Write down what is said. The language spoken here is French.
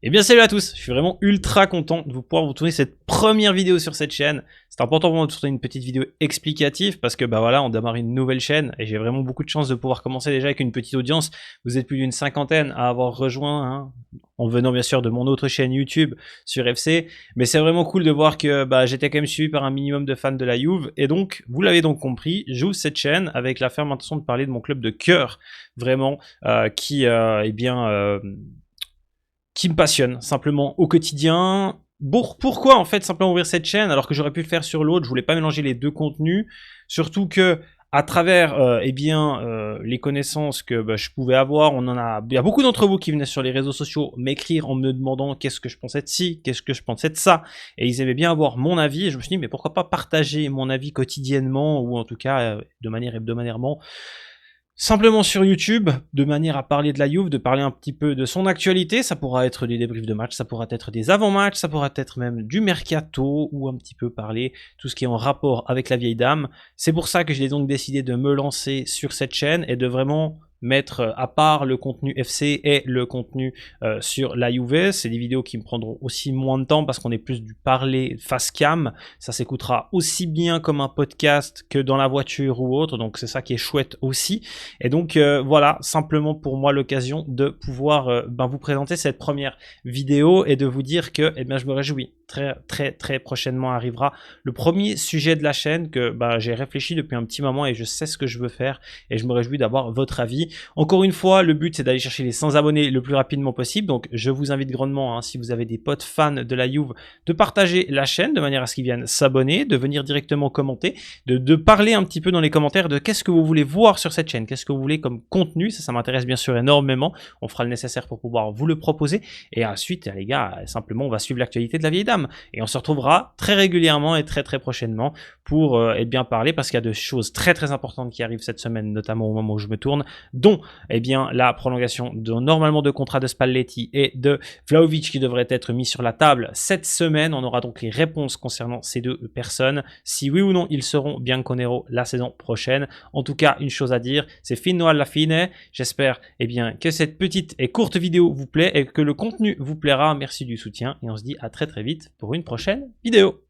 Eh bien salut à tous, je suis vraiment ultra content de pouvoir vous tourner cette première vidéo sur cette chaîne. C'est important pour moi de tourner une petite vidéo explicative parce que bah voilà, on démarre une nouvelle chaîne et j'ai vraiment beaucoup de chance de pouvoir commencer déjà avec une petite audience. Vous êtes plus d'une cinquantaine à avoir rejoint, hein, en venant bien sûr de mon autre chaîne YouTube sur FC, mais c'est vraiment cool de voir que bah, j'étais quand même suivi par un minimum de fans de la Juve et donc, vous l'avez donc compris, j'ouvre cette chaîne avec la ferme intention de parler de mon club de cœur, vraiment, qui me passionne simplement au quotidien. Pourquoi en fait simplement ouvrir cette chaîne alors que j'aurais pu le faire sur l'autre? Je voulais pas mélanger les deux contenus, surtout que à travers les connaissances que je pouvais avoir, il y a beaucoup d'entre vous qui venaient sur les réseaux sociaux m'écrire en me demandant qu'est-ce que je pensais de ci, qu'est-ce que je pensais de ça, et ils aimaient bien avoir mon avis. Et je me suis dit mais pourquoi pas partager mon avis quotidiennement ou en tout cas de manière hebdomadairement. Simplement sur YouTube, de manière à parler de la Juve, de parler un petit peu de son actualité. Ça pourra être des débriefs de match, ça pourra être des avant-matchs, ça pourra être même du mercato ou un petit peu parler tout ce qui est en rapport avec la vieille dame. C'est pour ça que j'ai donc décidé de me lancer sur cette chaîne et de vraiment mettre à part le contenu FC et le contenu sur la Juve. C'est des vidéos qui me prendront aussi moins de temps parce qu'on est plus du parler face cam. Ça s'écoutera aussi bien comme un podcast que dans la voiture ou autre, donc c'est ça qui est chouette aussi. Et donc voilà, simplement pour moi l'occasion de pouvoir vous présenter cette première vidéo et de vous dire que je me réjouis. Très prochainement arrivera le premier sujet de la chaîne que j'ai réfléchi depuis un petit moment et je sais ce que je veux faire et je me réjouis d'avoir votre avis. Encore une fois, le but c'est d'aller chercher les 100 abonnés le plus rapidement possible, donc je vous invite grandement, hein, si vous avez des potes fans de la Juve, de partager la chaîne de manière à ce qu'ils viennent s'abonner, de venir directement commenter, de parler un petit peu dans les commentaires de qu'est-ce que vous voulez voir sur cette chaîne, qu'est-ce que vous voulez comme contenu. Ça m'intéresse bien sûr énormément, on fera le nécessaire pour pouvoir vous le proposer, et ensuite les gars, simplement on va suivre l'actualité de la vieille dame, et on se retrouvera très régulièrement et très prochainement pour parler, parce qu'il y a de choses très importantes qui arrivent cette semaine, notamment au moment où je me tourne, dont la prolongation normalement de contrat de Spalletti et de Vlahovic qui devrait être mis sur la table cette semaine. On aura donc les réponses concernant ces deux personnes, si oui ou non ils seront bianconero la saison prochaine. En tout cas, une chose à dire, c'est fino alla fine. J'espère que cette petite et courte vidéo vous plaît et que le contenu vous plaira. Merci du soutien et on se dit à très vite pour une prochaine vidéo.